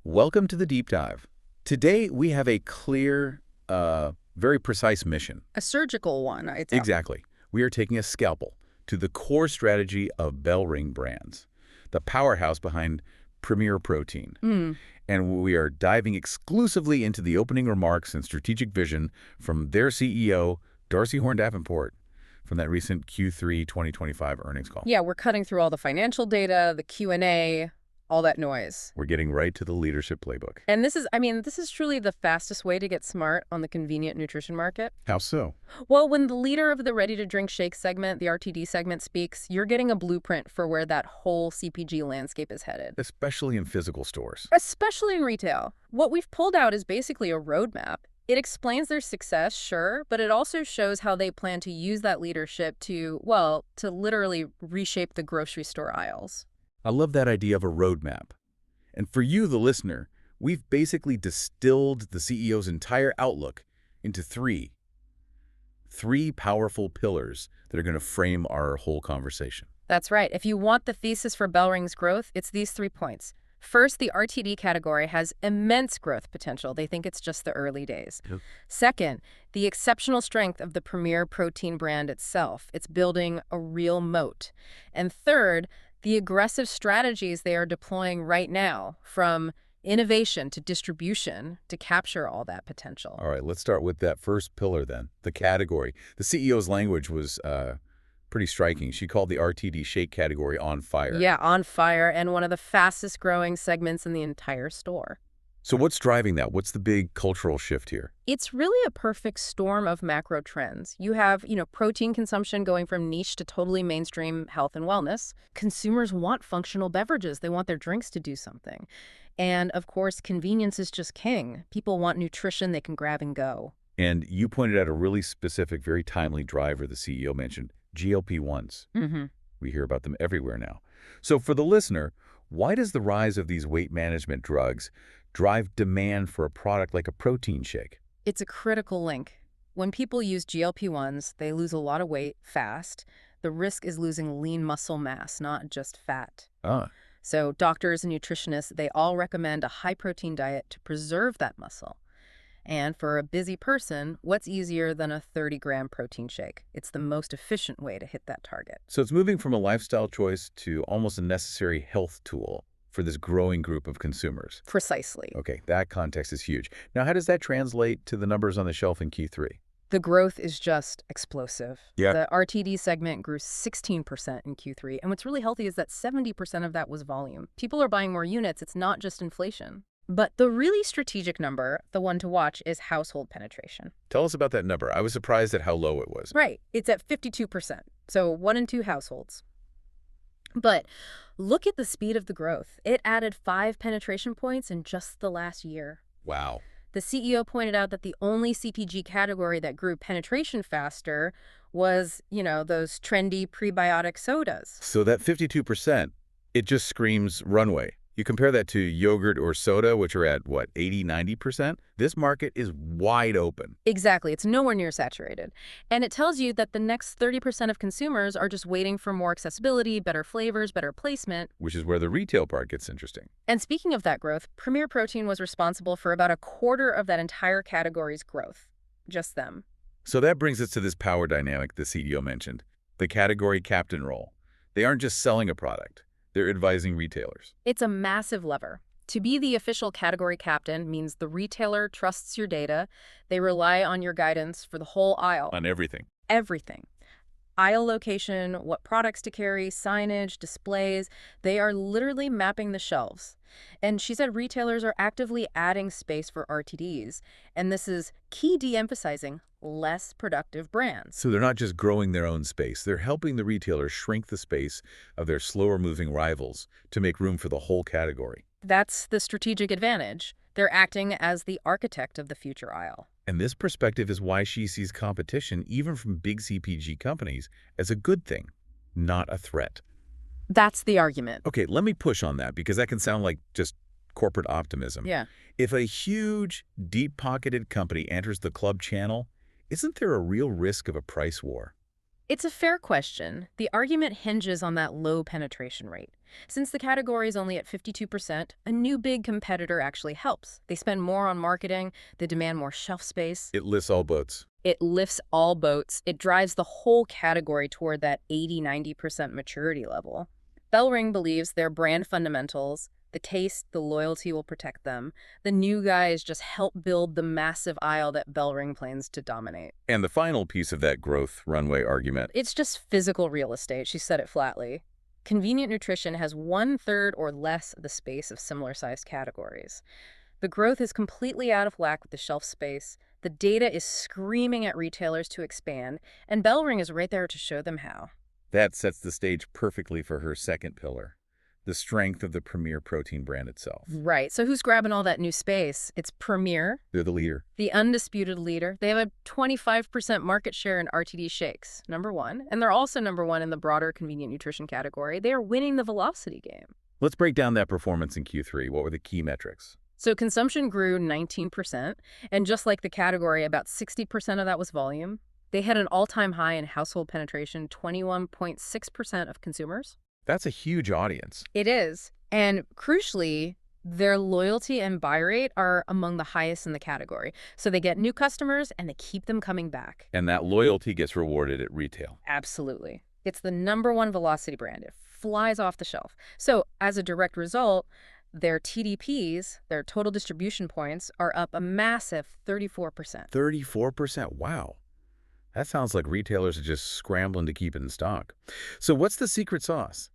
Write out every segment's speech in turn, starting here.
Welcome to the deep dive. Today we have a clear, very precise mission. A surgical one, I'd say. Exactly. We are taking a scalpel to the core strategy of BellRing Brands, the powerhouse behind Premier Protein. And we are diving exclusively into the opening remarks and strategic vision from their CEO, Darcy Horn Davenport, from that recent Q3 2025 earnings call. Yeah, we're cutting through all the financial data, the Q&A, all that noise. We're getting right to the leadership playbook. And this is truly the fastest way to get smart on the convenient nutrition market. How so? Well, when the leader of the ready-to-drink shake segment, the RTD segment, speaks, you're getting a blueprint for where that whole CPG landscape is headed. Especially in physical stores. Especially in retail. What we've pulled out is basically a roadmap. It explains their success, sure, but it also shows how they plan to use that leadership to literally reshape the grocery store aisles. I love that idea of a roadmap. And for you, the listener, we've basically distilled the CEO's entire outlook into three powerful pillars that are going to frame our whole conversation. That's right. If you want the thesis for BellRing's growth, it's these 3 points. First, the RTD category has immense growth potential. They think it's just the early days. Yep. Second, the exceptional strength of the Premier Protein brand itself. It's building a real moat. And third, the aggressive strategies they are deploying right now, from innovation to distribution, to capture all that potential. All right, let's start with that first pillar then, the category. The CEO's language was pretty striking. She called the RTD shake category on fire. Yeah, on fire, and one of the fastest growing segments in the entire store. So what's driving that? What's the big cultural shift here? It's really a perfect storm of macro trends. You have, protein consumption going from niche to totally mainstream health and wellness. Consumers want functional beverages. They want their drinks to do something. And, of course, convenience is just king. People want nutrition they can grab and go. And you pointed out a really specific, very timely driver the CEO mentioned, GLP-1s. We hear about them everywhere now. So for the listener, why does the rise of these weight management drugs drive demand for a product like a protein shake? It's a critical link. When people use GLP-1s, they lose a lot of weight fast. The risk is losing lean muscle mass, not just fat. So doctors and nutritionists, they all recommend a high-protein diet to preserve that muscle. And for a busy person, what's easier than a 30-gram protein shake? It's the most efficient way to hit that target. So it's moving from a lifestyle choice to almost a necessary health tool for this growing group of consumers. Precisely. Okay, that context is huge. Now, how does that translate to the numbers on the shelf in Q3? The growth is just explosive. Yeah. The RTD segment grew 16% in Q3. And what's really healthy is that 70% of that was volume. People are buying more units. It's not just inflation. But the really strategic number, the one to watch, is household penetration. Tell us about that number. I was surprised at how low it was. Right. It's at 52%. So 1 in 2 households. But look at the speed of the growth. It added 5 penetration points in just the last year. Wow. The CEO pointed out that the only CPG category that grew penetration faster was, those trendy prebiotic sodas. So that 52%, it just screams runway. You compare that to yogurt or soda, which are at, 80, 90%? This market is wide open. Exactly. It's nowhere near saturated. And it tells you that the next 30% of consumers are just waiting for more accessibility, better flavors, better placement. Which is where the retail part gets interesting. And speaking of that growth, Premier Protein was responsible for about a quarter of that entire category's growth. Just them. So that brings us to this power dynamic the CEO mentioned, the category captain role. They aren't just selling a product. They're advising retailers. It's a massive lever. To be the official category captain means the retailer trusts your data. They rely on your guidance for the whole aisle. On everything. Everything. Aisle location, what products to carry, signage, displays. They are literally mapping the shelves. And she said retailers are actively adding space for RTDs. And this is key de-emphasizing less productive brands. So they're not just growing their own space. They're helping the retailers shrink the space of their slower-moving rivals to make room for the whole category. That's the strategic advantage. They're acting as the architect of the future aisle. And this perspective is why she sees competition, even from big CPG companies, as a good thing, not a threat. That's the argument. Okay, let me push on that because that can sound like just corporate optimism. Yeah. If a huge, deep-pocketed company enters the club channel, isn't there a real risk of a price war? It's a fair question. The argument hinges on that low penetration rate. Since the category is only at 52%, a new big competitor actually helps. They spend more on marketing, they demand more shelf space. It lifts all boats. It lifts all boats. It drives the whole category toward that 80–90% maturity level. BellRing believes their brand fundamentals, the taste, the loyalty will protect them. The new guys just help build the massive aisle that BellRing plans to dominate. And the final piece of that growth runway argument. It's just physical real estate, she said it flatly. Convenient nutrition has 1/3 or less of the space of similar-sized categories. The growth is completely out of whack with the shelf space. The data is screaming at retailers to expand, and BellRing is right there to show them how. That sets the stage perfectly for her second pillar, the strength of the Premier protein brand itself. Right. So who's grabbing all that new space? It's Premier. They're the leader. The undisputed leader. They have a 25% market share in RTD shakes, #1. And they're also #1 in the broader convenient nutrition category. They are winning the velocity game. Let's break down that performance in Q3. What were the key metrics? So consumption grew 19%, and just like the category, about 60% of that was volume. They had an all-time high in household penetration, 21.6% of consumers. That's a huge audience. It is. And crucially, their loyalty and buy rate are among the highest in the category. So they get new customers and they keep them coming back. And that loyalty gets rewarded at retail. Absolutely. It's the #1 velocity brand. It flies off the shelf. So as a direct result, their TDPs, their total distribution points, are up a massive 34%. 34%? Wow. That sounds like retailers are just scrambling to keep it in stock. So what's the secret sauce?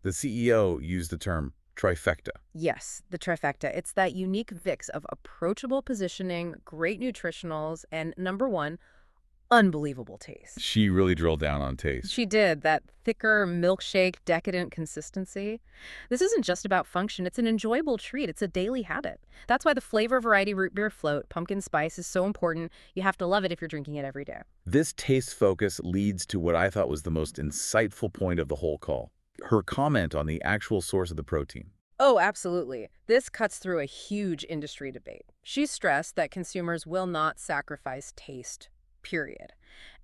The CEO used the term trifecta. Yes, the trifecta. It's that unique mix of approachable positioning, great nutritionals, and #1, unbelievable taste. She really drilled down on taste. She did. That thicker, milkshake, decadent consistency. This isn't just about function. It's an enjoyable treat. It's a daily habit. That's why the flavor variety root beer float, pumpkin spice, is so important. You have to love it if you're drinking it every day. This taste focus leads to what I thought was the most insightful point of the whole call. Her comment on the actual source of the protein. Oh, absolutely. This cuts through a huge industry debate. She stressed that consumers will not sacrifice taste, period.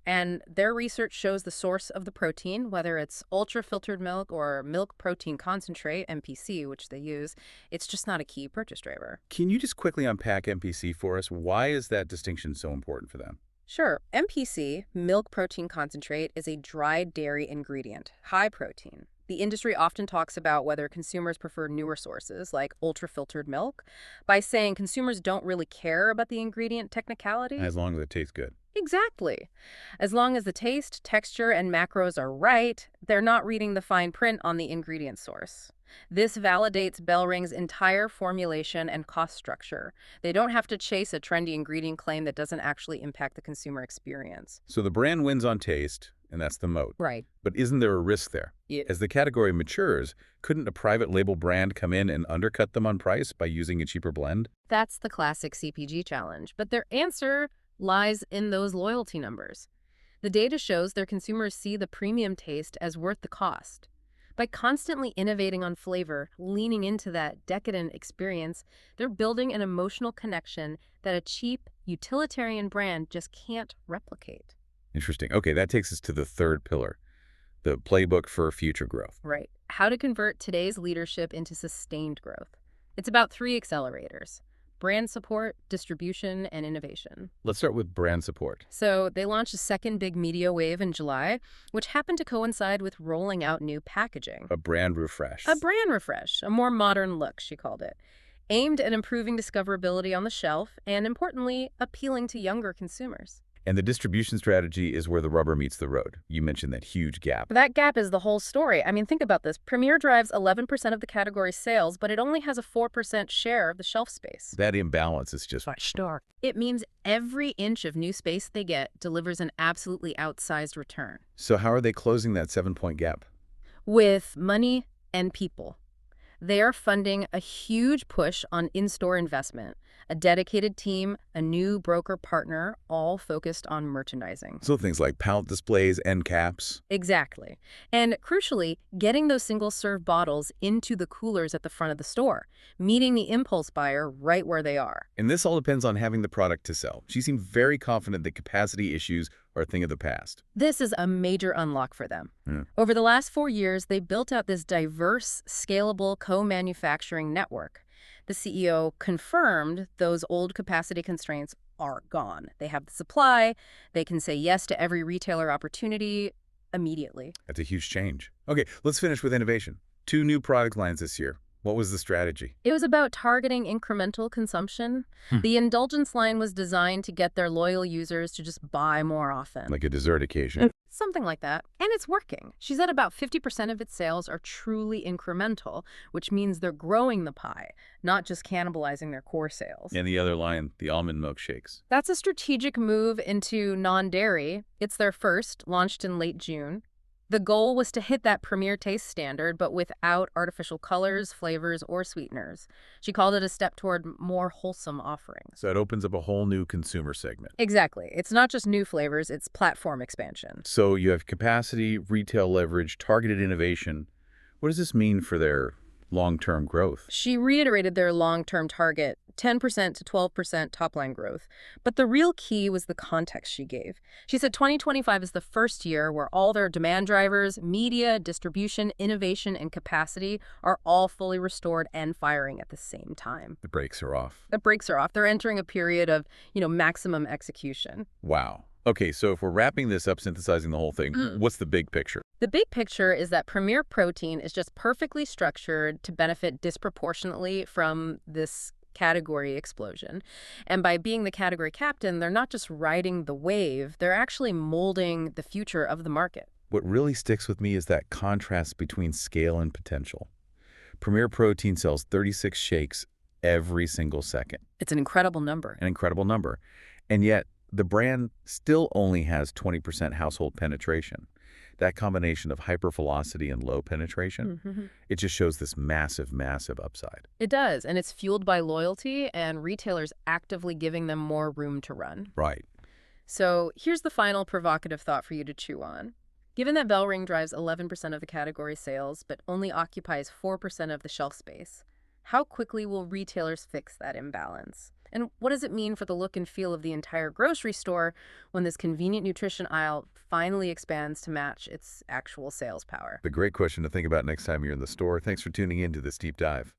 And their research shows the source of the protein, whether it's ultra-filtered milk or milk protein concentrate, MPC, which they use, it's just not a key purchase driver. Can you just quickly unpack MPC for us? Why is that distinction so important for them? Sure. MPC, milk protein concentrate, is a dried dairy ingredient, high protein. The industry often talks about whether consumers prefer newer sources, like ultra-filtered milk, by saying consumers don't really care about the ingredient technicality. As long as it tastes good. Exactly. As long as the taste, texture, and macros are right, they're not reading the fine print on the ingredient source. This validates BellRing's entire formulation and cost structure. They don't have to chase a trendy ingredient claim that doesn't actually impact the consumer experience. So the brand wins on taste, and that's the moat. Right. But isn't there a risk there? Yeah. As the category matures, couldn't a private label brand come in and undercut them on price by using a cheaper blend? That's the classic CPG challenge. But their answer lies in those loyalty numbers. The data shows their consumers see the premium taste as worth the cost. By constantly innovating on flavor, leaning into that decadent experience, they're building an emotional connection that a cheap, utilitarian brand just can't replicate. Interesting. Okay, that takes us to the third pillar, the playbook for future growth. Right. How to convert today's leadership into sustained growth. It's about 3 accelerators: brand support, distribution, and innovation. Let's start with brand support. So they launched a second big media wave in July, which happened to coincide with rolling out new packaging. A brand refresh. A brand refresh, a more modern look, she called it, aimed at improving discoverability on the shelf and, importantly, appealing to younger consumers. And the distribution strategy is where the rubber meets the road. You mentioned that huge gap. That gap is the whole story. I mean, think about this. Premier drives 11% of the category's sales, but it only has a 4% share of the shelf space. That imbalance is just stark. It means every inch of new space they get delivers an absolutely outsized return. So how are they closing that 7-point gap? With money and people. They are funding a huge push on in-store investment, a dedicated team, a new broker partner, all focused on merchandising. So things like pallet displays, end caps. Exactly. And crucially, getting those single-serve bottles into the coolers at the front of the store, meeting the impulse buyer right where they are. And this all depends on having the product to sell. She seemed very confident that capacity issues are a thing of the past. This is a major unlock for them. Yeah. Over the last 4 years, they built out this diverse, scalable co-manufacturing network. The CEO confirmed those old capacity constraints are gone. They have the supply. They can say yes to every retailer opportunity immediately. That's a huge change. Okay, let's finish with innovation. 2 new product lines this year. What was the strategy? It was about targeting incremental consumption. The indulgence line was designed to get their loyal users to just buy more often. Like a dessert occasion. Something like that. And it's working. She said about 50% of its sales are truly incremental, which means they're growing the pie, not just cannibalizing their core sales. And the other line, the almond milkshakes. That's a strategic move into non-dairy. It's their first, launched in late June. The goal was to hit that premier taste standard, but without artificial colors, flavors, or sweeteners. She called it a step toward more wholesome offerings. So it opens up a whole new consumer segment. Exactly. It's not just new flavors, it's platform expansion. So you have capacity, retail leverage, targeted innovation. What does this mean for their long-term growth? She reiterated their long-term target, 10% to 12% top-line growth. But the real key was the context she gave. She said 2025 is the first year where all their demand drivers, media, distribution, innovation, and capacity are all fully restored and firing at the same time. The brakes are off. The brakes are off. They're entering a period of, maximum execution. Wow. Okay, so if we're wrapping this up, synthesizing the whole thing, what's the big picture? The big picture is that Premier Protein is just perfectly structured to benefit disproportionately from this category explosion. And by being the category captain, they're not just riding the wave, they're actually molding the future of the market. What really sticks with me is that contrast between scale and potential. Premier Protein sells 36 shakes every single second. It's an incredible number. An incredible number. And yet, the brand still only has 20% household penetration. That combination of hypervelocity and low penetration, it just shows this massive, massive upside. It does, and it's fueled by loyalty and retailers actively giving them more room to run. Right. So here's the final provocative thought for you to chew on. Given that BellRing drives 11% of the category sales, but only occupies 4% of the shelf space, how quickly will retailers fix that imbalance? And what does it mean for the look and feel of the entire grocery store when this convenient nutrition aisle finally expands to match its actual sales power? A great question to think about next time you're in the store. Thanks for tuning in to this deep dive.